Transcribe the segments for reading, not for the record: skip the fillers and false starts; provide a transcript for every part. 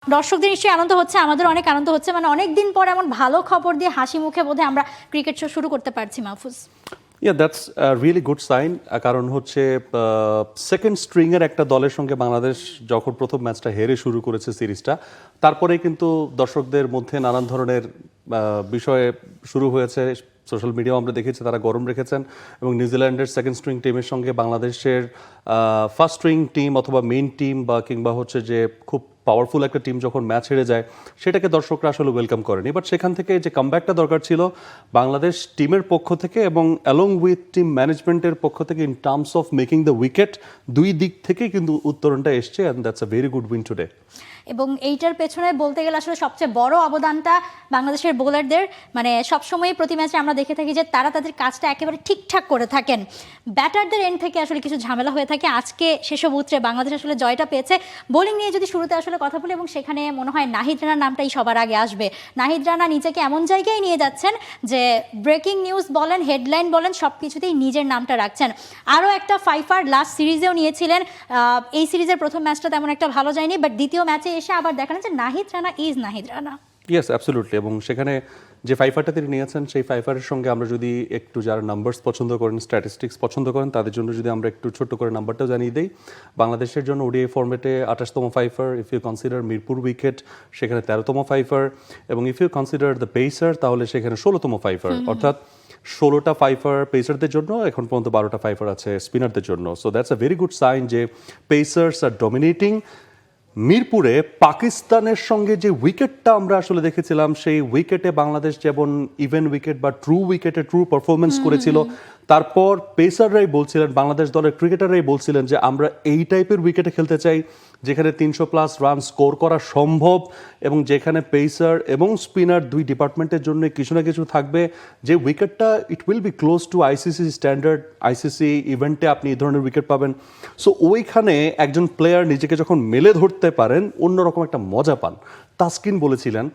দর্শকদের নিশ্চয়ই আনন্দ হচ্ছে, আমাদের অনেক আনন্দ হচ্ছে। মানে অনেক দিন পর এমন ভালো খবর দিয়ে হাসি মুখে বোধহয় আমরা ক্রিকেট শো শুরু করতে পারছি Mahfuz. That's really good sign. কারণ হচ্ছে সেকেন্ড স্ট্রিংয়ের একটা দলের সঙ্গে বাংলাদেশ যখন প্রথম ম্যাচটা হেরে শুরু করেছে সিরিজটা, তারপরে কিন্তু দর্শকদের মধ্যে নানান ধরনের বিষয়ে শুরু হয়েছে। সোশ্যাল মিডিয়াও আমরা দেখেছি তারা গরম রেখেছেন এবং নিউজিল্যান্ডের সেকেন্ড স্ট্রিং টিমের সঙ্গে বাংলাদেশের ফার্স্ট স্ট্রিং টিম অথবা মেইন টিম বা কিংবা হচ্ছে যে খুব পাওয়ারফুল একটা টিম যখন ম্যাচ হেরে যায় সেটাকে দর্শকরা আসলে ওয়েলকাম করেনি। বাট সেখান থেকে যে কামব্যাকটা দরকার ছিল বাংলাদেশ টিমের পক্ষ থেকে এবং অ্যালং উইথ টিম ম্যানেজমেন্টের পক্ষ থেকে in terms of making the wicket, দুই দিক থেকেই কিন্তু উত্তরণটা এসছে and that's a very good win today. এবং এইটার পেছনে বলতে গেলে আসলে সবচেয়ে বড় অবদানটা বাংলাদেশের বোলারদের। মানে সবসময় প্রতি ম্যাচে আমরা দেখে থাকি যে তারা তাদের কাজটা একেবারে ঠিকঠাক করে থাকেন। ব্যাটারদের এন্ড থেকে আসলে কিছু ঝামেলা হয়ে থাকে। আজকে সেসব উতরে বাংলাদেশ আসলে জয়টা পেয়েছে। বোলিং নিয়ে যদি শুরুতে আসলে কথা বলি, এবং সেখানে মনে হয় নাহিদ রানার নামটাই সবার আগে আসবে। নাহিদ রানা নিজেকে এমন জায়গায় নিয়ে যাচ্ছেন যে ব্রেকিং নিউজ বলেন, হেডলাইন বলেন, সব কিছুতেই নিজের নামটা রাখছেন। আরও একটা ফাইফার লাস্ট সিরিজেও নিয়েছিলেন। এই সিরিজের প্রথম ম্যাচটা তেমন একটা ভালো যায়নি, বাট দ্বিতীয় ম্যাচে এসে আবার দেখালেন যে Nahid Rana is Nahid Rana. Yes, absolutely. এবং সেখানে যে ফাইফারটা তিনি নিয়েছেন সেই ফাইফারের সঙ্গে আমরা যদি একটু যারা নাম্বারস পছন্দ করেন, স্ট্যাটিস্টিক্স পছন্দ করেন, তাদের জন্য যদি আমরা একটু ছোট্ট করে নাম্বারটাও জানিয়ে দিই, বাংলাদেশের জন্য ওডিআই ফরম্যাটে 28তম fifer, if you consider Mirpur wicket সেখানে 13তম ফাইফার, এবং if you consider the pacer তাহলে সেখানে 16তম ফাইফার। অর্থাৎ 16টা ফাইফার পেসারদের জন্য, এখন পর্যন্ত 12টা ফাইফার আছে স্পিনারদের জন্য। So that's a very good sign যে পেসার্স আর ডমিনেটিং। মিরপুরে পাকিস্তানের সঙ্গে যে উইকেটটা আমরা আসলে দেখেছিলাম, সেই উইকেটে বাংলাদেশ যেমন ইভেন উইকেট বা ট্রু উইকেটে ট্রু পারফরমেন্স করেছিল, তারপর পেসাররাই বলছিলেন, বাংলাদেশ দলের ক্রিকেটাররাই বলছিলেন যে আমরা এই টাইপের উইকেটে খেলতে চাই যেখানে 300+ রান স্কোর করা সম্ভব এবং যেখানে পেসার এবং স্পিনার দুই ডিপার্টমেন্টের জন্য কিছু না কিছু থাকবে, যে উইকেটটা it will be close to ICC standard. ICC ইভেন্টে আপনি এই ধরনের উইকেট পাবেন। সো ওইখানে একজন প্লেয়ার নিজেকে যখন মেলে ধরতে পারেন অন্যরকম একটা মজা পান। তাসকিন বলেছিলেন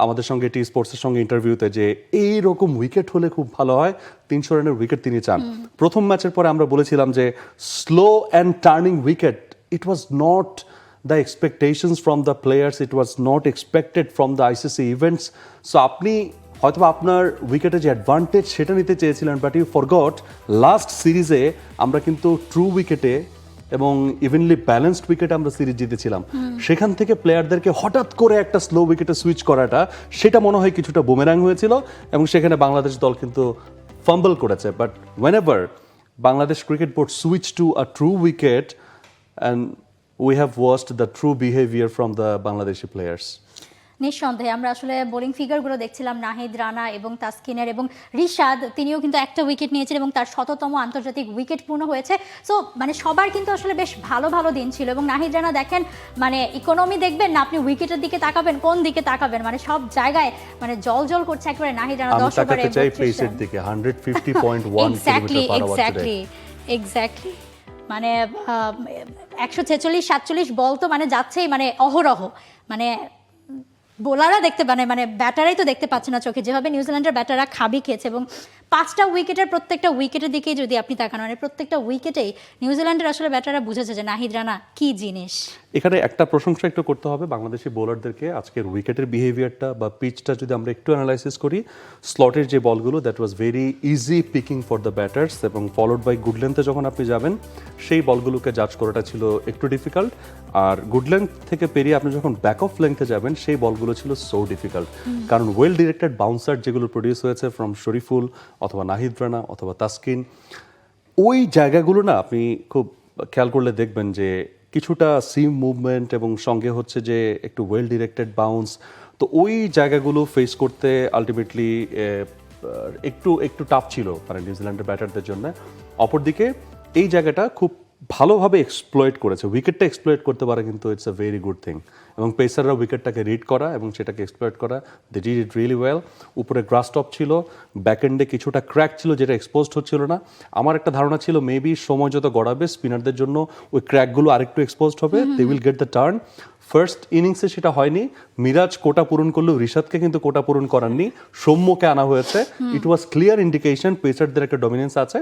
আমাদের সঙ্গে টি স্পোর্টসের সঙ্গে ইন্টারভিউতে যে এইরকম উইকেট হলে খুব ভালো হয়, 300 রানের উইকেট তিনি চান। প্রথম ম্যাচের পরে আমরা বলেছিলাম যে slow and turning wicket, it was not the expectations from the players, it was not expected from the ICC events. So আপনি হয়তো আপনার উইকেটে যে অ্যাডভান্টেজ সেটা নিতে চেয়েছিলেন, বাট ইউ ফরগট লাস্ট সিরিজে আমরা কিন্তু ট্রু উইকেটে এবং ইভেনলি ব্যালেন্সড উইকেটে আমরা সিরিজ জিতেছিলাম। সেখান থেকে প্লেয়ারদেরকে হঠাৎ করে একটা স্লো উইকেটে সুইচ করাটা, সেটা মনে হয় কিছুটা বুমেরাং হয়েছিল এবং সেখানে বাংলাদেশ দল কিন্তু ফাম্বল করেছে। But whenever Bangladesh cricket board switch to a true wicket, and we have watched the true behavior from the Bangladeshi players. নিঃসন্দেহে আমরা আসলে বোলিং ফিগারগুলো দেখছিলাম নাহিদ রানা এবং তাসকিনের, এবং রিশাদ তিনিও কিন্তু একটা উইকেট নিয়েছেন এবং তার 100তম আন্তর্জাতিক উইকেট পূর্ণ হয়েছে। সো মানে সবার কিন্তু আসলে বেশ ভালো ভালো দিন ছিল। এবং নাহিদ রানা দেখেন, মানে ইকোনমি দেখবেন না আপনি উইকেটের দিকে তাকাবেন, কোন দিকে তাকাবেন, মানে সব জায়গায় মানে জল জল করছে একেবারে নাহিদ রানা। 10 ওভারে চাই পেসের দিকে 150.1 এক্স্যাক্টলি মানে 146-47 বল তো মানে যাচ্ছেই মানে অহরহ। মানে বোলাররা দেখতে মানে ব্যাটারাই তো দেখতে পাচ্ছে না চোখে, যেভাবে নিউজিল্যান্ডের ব্যাটাররা খাবি খেয়েছে। এবং 5টা উইকেটের প্রত্যেকটা উইকেটের দিকে যদি আপনি তাকান, মানে প্রত্যেকটা উইকেটেই নিউজিল্যান্ডের আসলে ব্যাটাররা বুঝেছে যে নাহিদ রানা কি জিনিস। এখানে একটা প্রশংসা একটু করতে হবে বাংলাদেশি বোলারদেরকে। আজকের উইকেটের বিহেভিয়ারটা বা পিচটা যদি আমরা একটু অ্যানালাইসিস করি, স্লটের যে বলগুলো that was very easy picking for the batters, এবং ফলোড বাই গুড লেন্থে যখন আপনি যাবেন সেই বলগুলোকে জাজ করাটা ছিল একটু ডিফিকাল্ট। আর গুড লেন্থ থেকে পেরিয়ে আপনি যখন ব্যাক অফ লেন্থে যাবেন সেই বলগুলো ছিল সো ডিফিকাল্ট। কারণ ওয়েল ডিরেক্টেড বাউন্সার যেগুলো প্রডিউস হয়েছে ফ্রম শরীফুল অথবা নাহিদ রানা অথবা তাসকিন, ওই জায়গাগুলো না আপনি খুব খেয়াল করলে দেখবেন যে কিছুটা সিম মুভমেন্ট এবং সঙ্গে হচ্ছে যে একটু ওয়েল ডিরেক্টেড বাউন্স। তো ওই জায়গাগুলো ফেস করতে আলটিমেটলি একটু টাফ ছিল মানে নিউজিল্যান্ডের ব্যাটারদের জন্য। অপরদিকে এই জায়গাটা খুব ভালোভাবে এক্সপ্লয়েট করেছে, উইকেটটা এক্সপ্লয়েট করতে পারে, কিন্তু it's a very good thing. এবং পেসাররা উইকেটটাকে রিড করা এবং সেটাকে এক্সপ্লয়েট করা, they did it really well. উপরে গ্রাস টপ ছিল, ব্যাকএন্ডে কিছুটা ক্র্যাক ছিল যেটা এক্সপোজড হচ্ছিল না। আমার একটা ধারণা ছিল মেবি সময় যত গড়াবে স্পিনারদের জন্য ওই ক্র্যাকগুলো আরেকটু এক্সপোজড হবে, they will get the turn. First ইনিংসে সেটা হয়নি, মিরাজ কোটা পূরণ করলেও রিশাদকে কিন্তু কোটা পূরণ করাননি, সৌম্যকে আনা হয়েছে। ইট ওয়াজ ক্লিয়ার ইন্ডিকেশন পেসারদের একটা ডমিনেন্স আছে।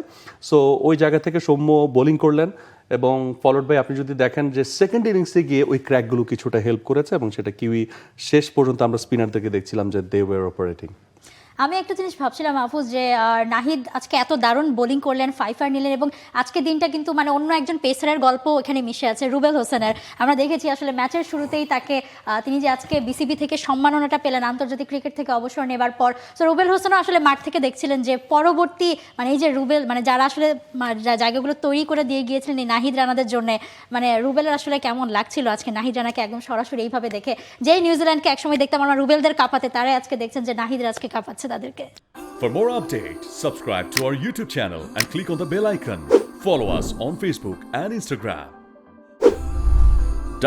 সো ওই জায়গা থেকে সৌম্য বোলিং করলেন এবং ফলোড বাই আপনি যদি দেখেন যে সেকেন্ড ইনিংসে গিয়ে ওই ক্র্যাকগুলো কিছুটা হেল্প করেছে এবং সেটা কিউই শেষ পর্যন্ত আমরা স্পিনারদেরকে দেখছিলাম যে দে ওয়ার অপারেটিং। আমি একটা জিনিস ভাবছিলাম আফুজ যে নাহিদ আজকে এত দারুণ বোলিং করলেন, 5 নিলেন এবং আজকে দিনটা কিন্তু মানে অন্য একজন পেসারের গল্প এখানে মিশে আছে, রুবেল হোসেনের। আমরা দেখেছি আসলে ম্যাচের শুরুতেই তাকে তিনি যে আজকে বিসিবি থেকে সম্মাননাটা পেলেন আন্তর্জাতিক ক্রিকেট থেকে অবসর নেবার পর। তো রুবেল হোসেনও আসলে মাঠ থেকে দেখছিলেন যে পরবর্তী মানে এই যে রুবেল মানে যারা আসলে জায়গাগুলো তৈরি করে দিয়ে গিয়েছিলেন এই নাহিদ রানাদের জন্য, মানে রুবেলের আসলে কেমন লাগছিল আজকে নাহিদ রানাকে একদম সরাসরি এইভাবে দেখে। যেই নিউজিল্যান্ডকে একসময় দেখতাম আমরা রুবেলদের কাঁপাতে, তারাই আজকে দেখছেন যে নাহিদ আজকে কাঁপাচ্ছে তাদেরকে। For more updates, subscribe to our YouTube channel and click on the bell icon. Follow us on Facebook and Instagram.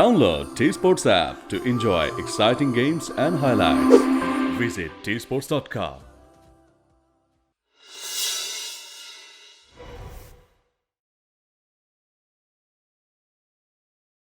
Download T-Sports app to enjoy exciting games and highlights. Visit tsports.com.